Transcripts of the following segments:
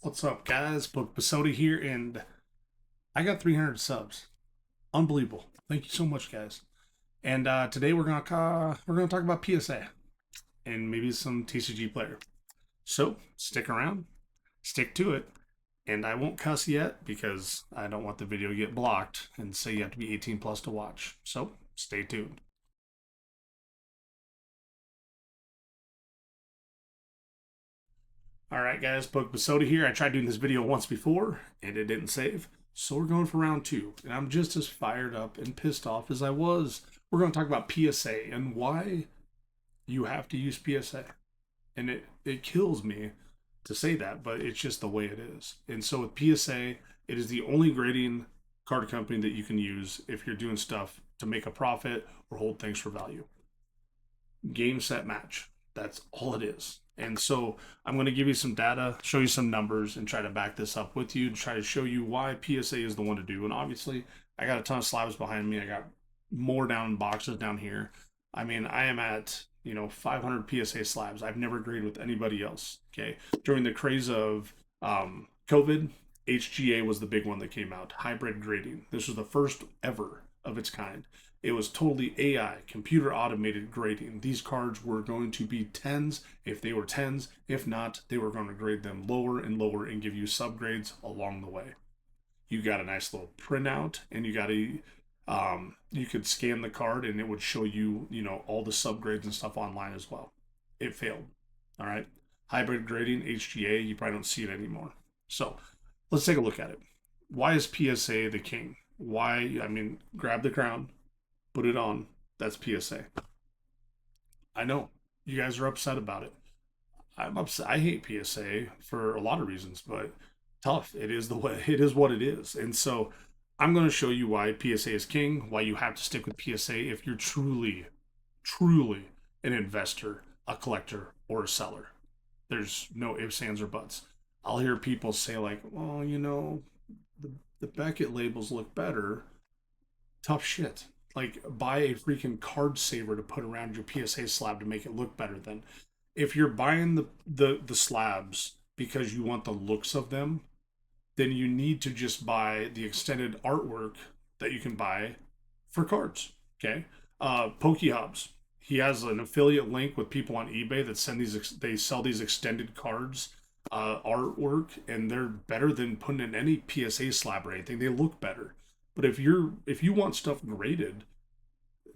What's up, guys? Book Basoda here, and I got 300 subs. Unbelievable! Thank you so much, guys. And today we're gonna talk about PSA and maybe some TCG player. So stick around, stick to it, and I won't cuss yet because I don't want the video to get blocked and say you have to be 18 plus to watch. So stay tuned. All right, guys, Book Basoda here. I tried doing this video once before and it didn't save. So we're going for round two, and I'm just as fired up and pissed off as I was. We're going to talk about PSA and why you have to use PSA. And it kills me to say that, but it's just the way it is. And so with PSA, it is the only grading card company that you can use if you're doing stuff to make a profit or hold things for value. Game, set, match. That's all it is. And so I'm going to give you some data, show you some numbers, and try to back this up with you to try to show you why PSA is the one to do. And obviously, I got a ton of slabs behind me. I got more down in boxes down here. I mean, I am at 500 PSA slabs. I've never graded with anybody else. Okay, during the craze of COVID, HGA was the big one that came out. Hybrid grading. This was the first ever of its kind. It was totally AI, computer automated grading. These cards were going to be 10s if they were 10s. If not, they were going to grade them lower and lower and give you subgrades along the way. You got a nice little printout, and you could scan the card and it would show you, all the subgrades and stuff online as well. It failed. All right. Hybrid grading, HGA, you probably don't see it anymore. So let's take a look at it. Why is PSA the king? Why? I mean, grab the crown, put it on. That's PSA. I know you guys are upset about it. I'm upset. I hate PSA for a lot of reasons, but tough. It is the way. It is what it is. And so I'm going to show you why PSA is king. Why you have to stick with PSA if you're truly, truly an investor, a collector, or a seller. There's no ifs, ands, or buts. I'll hear people say like, "Well, the Beckett labels look better." Tough shit. Like, buy a freaking card saver to put around your PSA slab to make it look better. Than if you're buying the slabs because you want the looks of them, then you need to just buy the extended artwork that you can buy for cards. Okay, PokeHubs. He has an affiliate link with people on eBay that they sell these extended cards, artwork, and they're better than putting in any PSA slab or anything. They look better. But if you want stuff graded,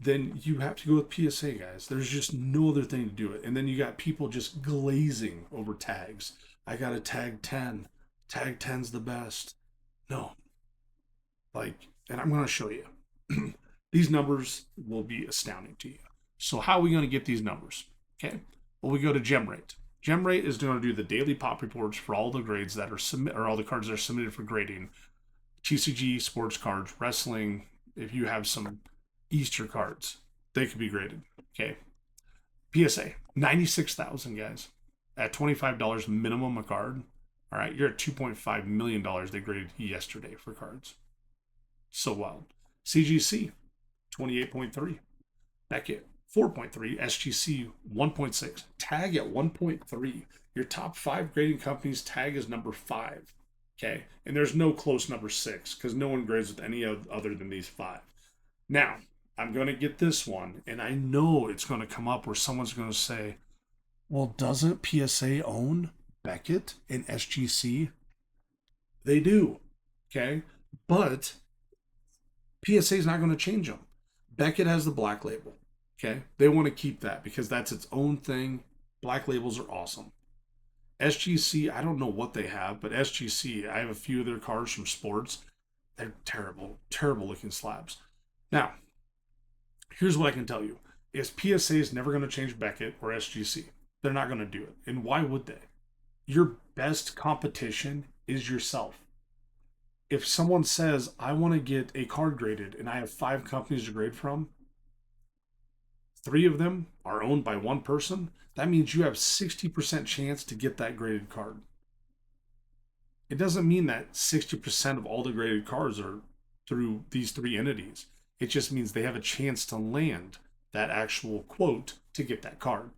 then you have to go with PSA, guys. There's just no other thing to do it. And then you got people just glazing over tags. I got a tag 10. Tag 10's the best. No. And I'm going to show you. These numbers will be astounding to you. So how are we going to get these numbers? Okay. Well, we go to GemRate. GemRate is going to do the daily pop reports for all the grades that are all the cards that are submitted for grading. TCG, sports cards, wrestling. If you have some Easter cards, they could be graded. Okay. PSA, 96,000 guys at $25 minimum a card. All right, you're at $2.5 million they graded yesterday for cards. So wild. CGC, 28.3. Beckett, 4.3. SGC, 1.6. Tag at 1.3. Your top 5 grading companies, Tag is number 5. Okay, and there's no close number 6 because no one grades with any other than these 5. Now, I'm going to get this one, and I know it's going to come up where someone's going to say, well, doesn't PSA own Beckett and SGC? They do, okay? But PSA is not going to change them. Beckett has the black label, okay? They want to keep that because that's its own thing. Black labels are awesome. SGC, I don't know what they have, but SGC, I have a few of their cards from sports. They're terrible, terrible looking slabs. Now, here's what I can tell you. Is PSA is never going to change Beckett or SGC. They're not going to do it. And why would they? Your best competition is yourself. If someone says, I want to get a card graded and I have 5 companies to grade from, 3 of them are owned by one person, that means you have 60% chance to get that graded card. It doesn't mean that 60% of all the graded cards are through these 3 entities. It just means they have a chance to land that actual quote to get that card.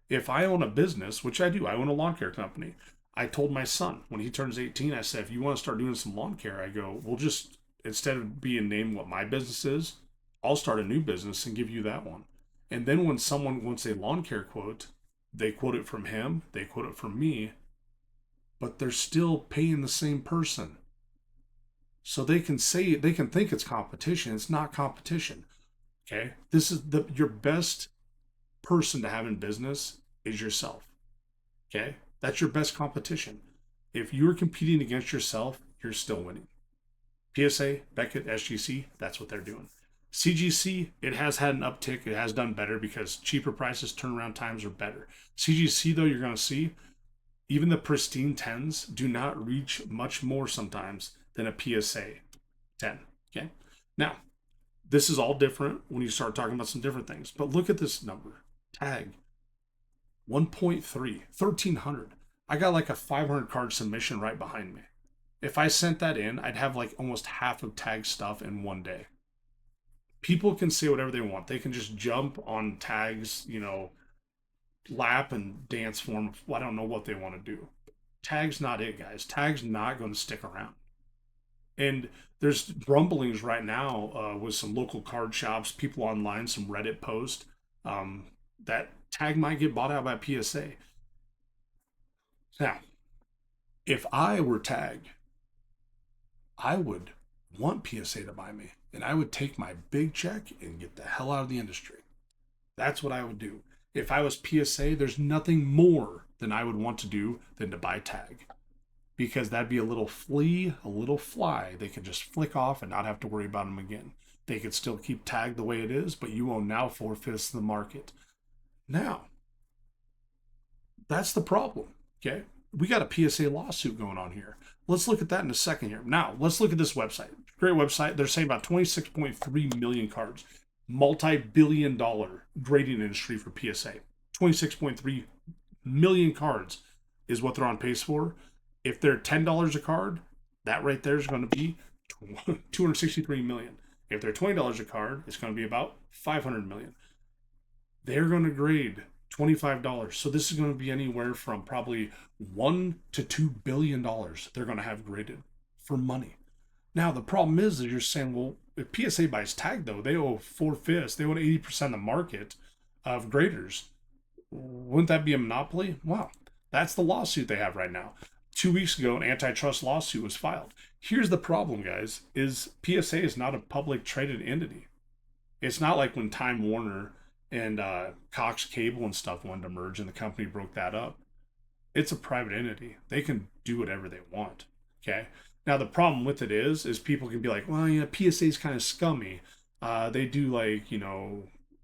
If I own a business, which I do, I own a lawn care company, I told my son when he turns 18, I said, if you want to start doing some lawn care, I go, we'll just, instead of being named what my business is, I'll start a new business and give you that one. And then when someone wants a lawn care quote, they quote it from him, they quote it from me, but they're still paying the same person. So they can say, they can think it's competition. It's not competition. Okay. This is your best person to have in business is yourself. Okay. That's your best competition. If you're competing against yourself, you're still winning. PSA, Beckett, SGC, that's what they're doing. CGC, it has had an uptick. It has done better because cheaper prices, turnaround times are better. CGC, though, you're going to see even the pristine 10s do not reach much more sometimes than a PSA 10. Okay. Now, this is all different when you start talking about some different things. But look at this number. Tag 1.3, 1,300. I got like a 500 card submission right behind me. If I sent that in, I'd have like almost half of tag stuff in one day. People can say whatever they want. They can just jump on tags, lap and dance for them. I don't know what they want to do. Tag's not it, guys. Tag's not going to stick around. And there's rumblings right now with some local card shops, people online, some Reddit posts that tag might get bought out by PSA. Now, if I were tag, I would want PSA to buy me, and I would take my big check and get the hell out of the industry. That's what I would do. If I was PSA, there's nothing more than I would want to do than to buy tag, because that'd be a little flea, a little fly. They could just flick off and not have to worry about them again. They could still keep tag the way it is, but you own now 4/5 of the market. Now, that's the problem. Okay. We got a PSA lawsuit going on here. Let's look at that in a second here. Now, let's look at this website. Great website. They're saying about 26.3 million cards. Multi-billion-dollar grading industry for PSA. 26.3 million cards is what they're on pace for. If they're $10 a card, that right there is going to be 263 million. If they're $20 a card, it's going to be about 500 million. They're going to grade $25. So this is going to be anywhere from probably $1 to $2 billion they're going to have graded for money. Now, the problem is that you're saying, well, if PSA buys tag, though, they owe 4/5. They own 80% of the market of graders. Wouldn't that be a monopoly? Wow. That's the lawsuit they have right now. 2 weeks ago, an antitrust lawsuit was filed. Here's the problem, guys, is PSA is not a public traded entity. It's not like when Time Warner and Cox Cable and stuff wanted to merge and the company broke that up. It's a private entity. They can do whatever they want. Okay. Now the problem with it is people can be like, well, PSA is kind of scummy. They do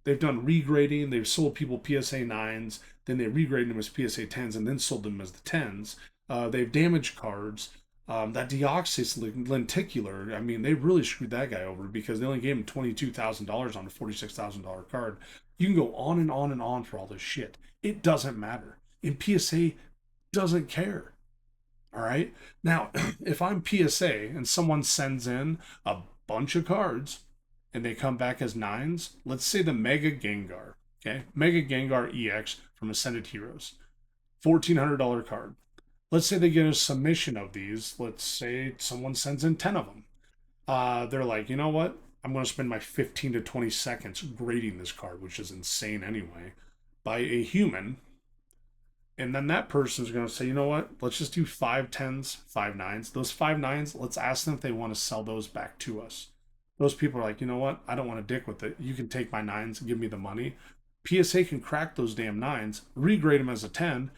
they've done regrading. They've sold people PSA 9s, then they regraded them as PSA 10s and then sold them as the 10s. They've damaged cards. That Deoxys lenticular, I mean, they really screwed that guy over because they only gave him $22,000 on a $46,000 card. You can go on and on and on for all this shit. It doesn't matter. And PSA doesn't care. All right. Now, if I'm PSA and someone sends in a bunch of cards and they come back as 9s, let's say the Mega Gengar, okay? Mega Gengar EX from Ascended Heroes, $1,400 card. Let's say they get a submission of these. Let's say someone sends in 10 of them. They're like, you know what? I'm going to spend my 15 to 20 seconds grading this card, which is insane anyway, by a human. And then that person is going to say, you know what? Let's just do 5 10s, 5 9s. Those 5 9s, let's ask them if they want to sell those back to us. Those people are like, you know what? I don't want to dick with it. You can take my 9s and give me the money. PSA can crack those damn 9s, regrade them as a 10,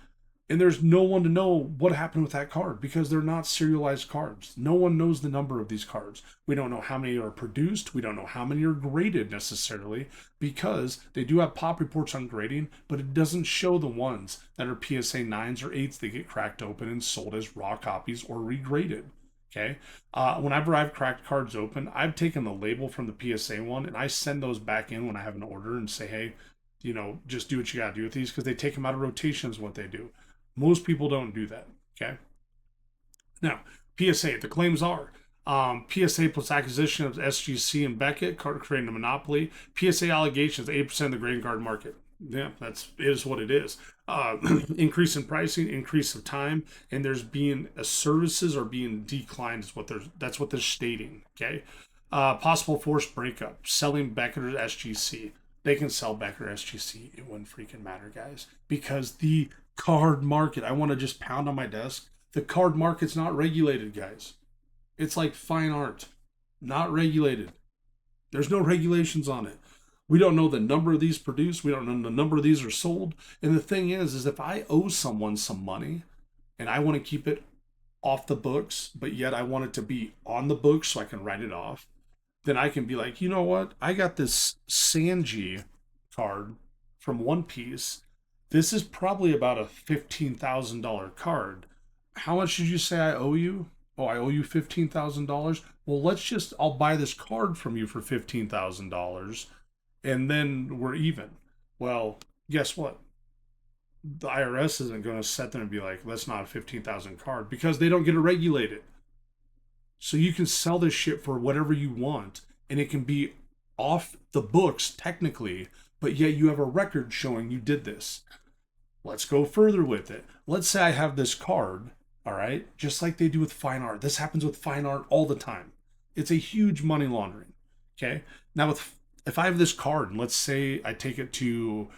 and there's no one to know what happened with that card because they're not serialized cards. No one knows the number of these cards. We don't know how many are produced. We don't know how many are graded necessarily because they do have pop reports on grading, but it doesn't show the ones that are PSA 9s or 8s that get cracked open and sold as raw copies or regraded. Okay. Whenever I've cracked cards open, I've taken the label from the PSA one and I send those back in when I have an order and say, hey, just do what you got to do with these because they take them out of rotations, what they do. Most people don't do that, okay? Now, PSA, the claims are PSA plus acquisition of SGC and Beckett, creating a monopoly. PSA allegations, 8% of the grading card market. Yeah, that's is what it is. Uh, increase in pricing, increase of time, and there's being services are being declined. Is what that's what they're stating. Okay, possible forced breakup, selling Beckett or SGC. They can sell Beckett or SGC. It wouldn't freaking matter, guys, because the card market. I want to just pound on my desk. The card market's not regulated, guys. It's like fine art, not regulated. There's no regulations on it. We don't know the number of these produced. We don't know the number of these are sold. And the thing is if I owe someone some money and I want to keep it off the books, but yet I want it to be on the books so I can write it off, then I can be like, you know what? I got this Sanji card from One Piece. This is probably about a $15,000 card. How much did you say I owe you? Oh, I owe you $15,000. Well, I'll buy this card from you for $15,000 and then we're even. Well, guess what? The IRS isn't going to sit there and be like, that's not a 15,000 card because they don't get it regulated. So you can sell this shit for whatever you want and it can be off the books technically, but yet you have a record showing you did this. Let's go further with it. Let's say I have this card, all right, just like they do with fine art. This happens with fine art all the time. It's a huge money laundering. Okay. Now, if I have this card, and let's say I take it to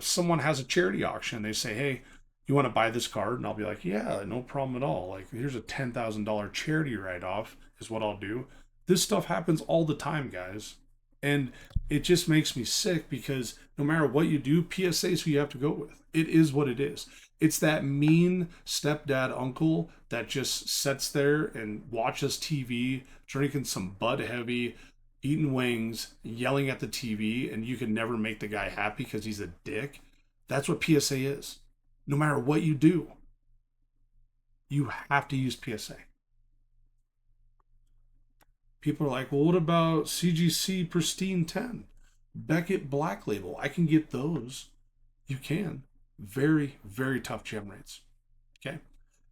someone has a charity auction, they say, hey, you want to buy this card? And I'll be like, yeah, no problem at all. Like, here's a $10,000 charity write off, is what I'll do. This stuff happens all the time, guys. And it just makes me sick because no matter what you do, PSA is who you have to go with. It is what it is. It's that mean stepdad uncle that just sits there and watches TV, drinking some Bud Heavy, eating wings, yelling at the TV, and you can never make the guy happy because he's a dick. That's what PSA is. No matter what you do, you have to use PSA. People are like, well, what about CGC Pristine 10? Beckett Black Label. I can get those. You can. Very, very tough gem rates. Okay.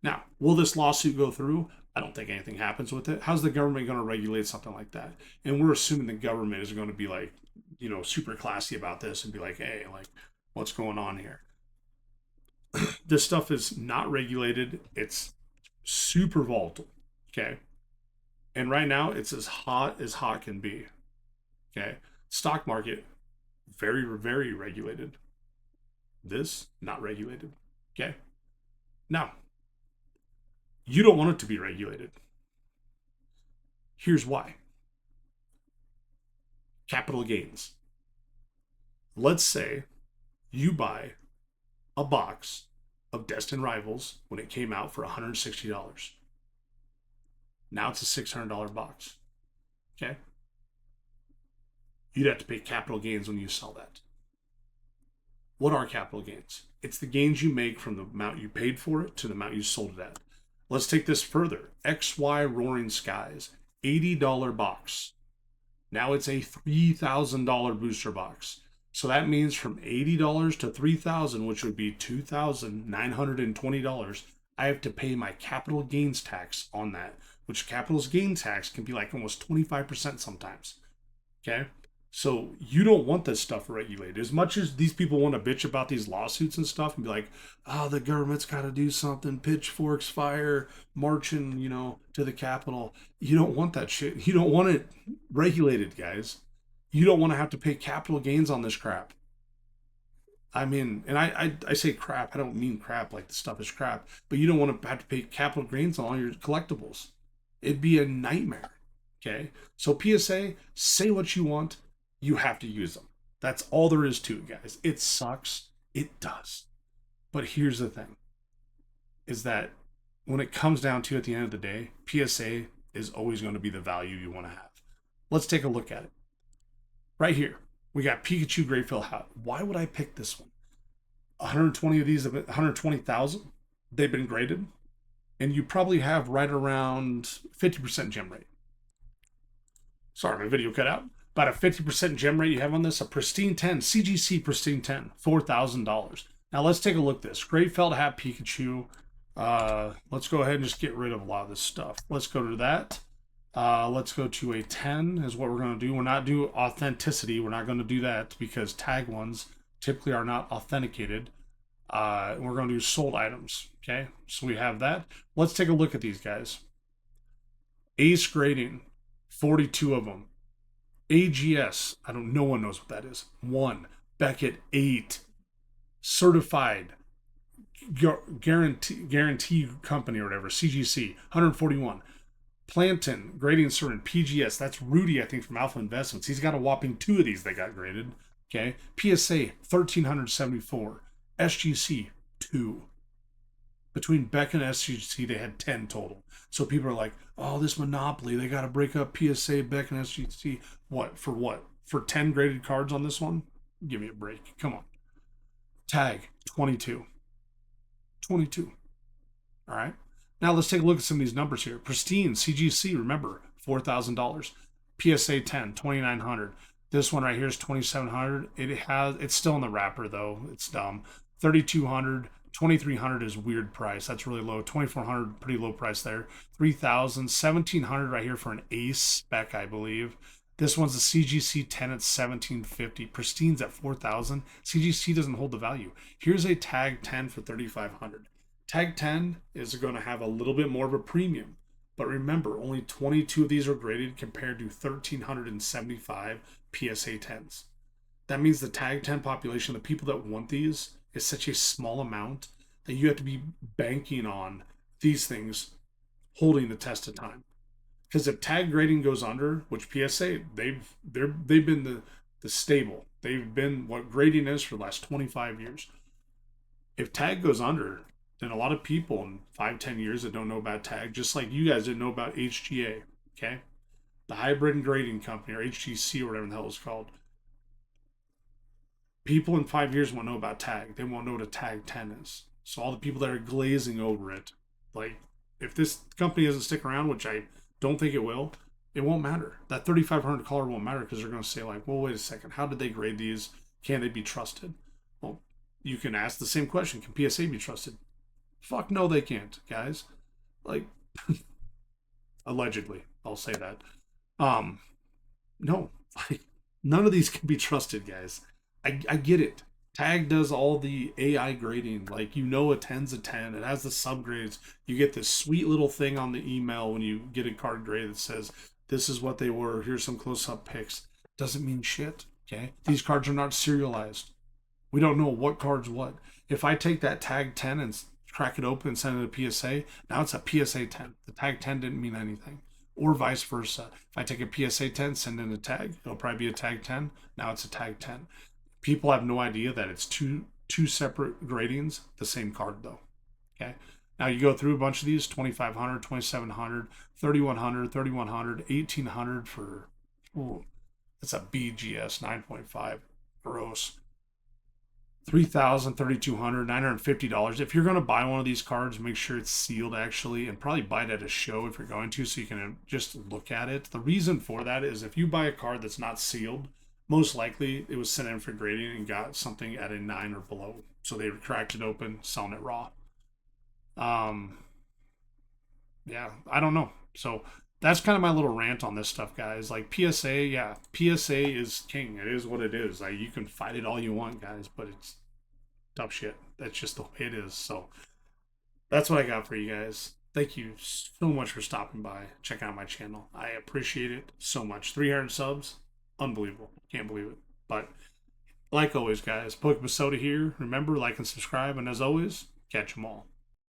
Now, will this lawsuit go through? I don't think anything happens with it. How's the government going to regulate something like that? And we're assuming the government is going to be like, super classy about this and be like, hey, like, what's going on here? This stuff is not regulated. It's super volatile. Okay. And right now it's as hot can be. Okay. Stock market, very, very regulated. This, not regulated. Okay. Now, you don't want it to be regulated. Here's why. Capital gains. Let's say you buy a box of Destined Rivals when it came out for $160. Now it's a $600 box. Okay? You'd have to pay capital gains when you sell that. What are capital gains? It's the gains you make from the amount you paid for it to the amount you sold it at. Let's take this further. XY Roaring Skies, $80 box. Now it's a $3,000 booster box. So that means from $80 to $3,000, which would be $2,920, I have to pay my capital gains tax on that, which capital gains tax can be like almost 25% sometimes. Okay? So you don't want this stuff regulated. As much as these people want to bitch about these lawsuits and stuff and be like, oh, the government's got to do something, pitchforks, fire, marching, to the Capitol. You don't want that shit. You don't want it regulated, guys. You don't want to have to pay capital gains on this crap. I mean, and I say crap. I don't mean crap like the stuff is crap. But you don't want to have to pay capital gains on all your collectibles. It'd be a nightmare. Okay? So PSA, say what you want. You have to use them. That's all there is to it, guys. It sucks. It does. But here's the thing. Is that when it comes down to at the end of the day, PSA is always going to be the value you want to have. Let's take a look at it. Right here, we got Pikachu Great Fill Hat. Why would I pick this one? 120 of these, 120,000, they've been graded. And you probably have right around 50% gem rate. Sorry, my video cut out. About a 50% gem rate you have on this. A Pristine 10, CGC Pristine 10, $4,000. Now let's take a look at this. Great Felt Hat Pikachu. Let's go ahead and just get rid of a lot of this stuff. Let's go to that. Let's go to a 10 is what we're going to do. We're not doing authenticity. We're not going to do that because tag ones typically are not authenticated. We're going to do sold items. Okay, so we have that. Let's take a look at these guys. Ace grading, 42 of them. AGS, no one knows what that is. 1. Beckett, 8. Certified guarantee company or whatever, CGC, 141. Planton, grading certain, PGS, that's Rudy, I think, from Alpha Investments. He's got a whopping 2 of these that got graded. Okay. PSA, 1,374. SGC, 2. Between Beck and SGC, they had 10 total. So people are like, oh, this monopoly, they got to break up PSA, Beck, and SGC. What? For what? For 10 graded cards on this one? Give me a break. Come on. Tag, 22. 22. All right. Now let's take a look at some of these numbers here. Pristine, CGC, remember, $4,000. PSA 10, 2,900. This one right here is 2,700. It's still in the wrapper though. It's dumb. 3,200. 2,300 is weird price. That's really low. 2,400, pretty low price there. 3,000. 1,700 right here for an Ace spec, I believe. This one's a CGC 10 at 1,750. Pristine's at 4,000. CGC doesn't hold the value. Here's a Tag 10 for 3,500. Tag 10 is going to have a little bit more of a premium. But remember, only 22 of these are graded compared to 1,375 PSA 10s. That means the Tag 10 population, the people that want these, is such a small amount that you have to be banking on these things holding the test of time. Because if tag grading goes under, which PSA, they've been the stable. They've been what grading is for the last 25 years. If tag goes under, then a lot of people in 5-10 years that don't know about tag, just like you guys didn't know about HGA, okay? The hybrid and grading company, or HGC, or whatever the hell it's called. People in 5 years won't know about tag. They won't know what a tag 10 is. So all the people that are glazing over it, like, if this company doesn't stick around, which I don't think it will, it won't matter. That 3,500 color won't matter because they're going to say like, well, wait a second. How did they grade these? Can they be trusted? Well, you can ask the same question. Can PSA be trusted? Fuck no, they can't, guys. Like, allegedly, I'll say that. No, like, none of these can be trusted, guys. I get it. Tag does all the AI grading. Like, a 10's a 10. It has the subgrades. You get this sweet little thing on the email when you get a card grade that says, this is what they were. Here's some close-up pics. Doesn't mean shit, okay? These cards are not serialized. We don't know what card's what. If I take that Tag 10 and crack it open and send it to PSA, now it's a PSA 10. The Tag 10 didn't mean anything. Or vice versa. If I take a PSA 10, send in a tag, it'll probably be a Tag 10. Now it's a Tag 10. People have no idea that it's two separate gradings, the same card though. Okay. Now you go through a bunch of these, 2,500, 2,700, 3,100, 3,100, 1,800 for, that's a BGS 9.5. Gross. 3,000, 3,200, $950. If you're going to buy one of these cards, make sure it's sealed actually, and probably buy it at a show if you're going to, so you can just look at it. The reason for that is if you buy a card that's not sealed, most likely it was sent in for grading and got something at a 9 or below. So they cracked it open, selling it raw. Yeah, I don't know. So that's kind of my little rant on this stuff, guys. Like PSA, yeah, PSA is king. It is what it is. Like, you can fight it all you want, guys, but it's tough shit. That's just the way it is. So that's what I got for you guys. Thank you so much for stopping by, checking out my channel. I appreciate it so much. 300 subs. Unbelievable. Can't believe it. But like always, guys, Pokemon Soda here. Remember, like and subscribe. And as always, catch them all.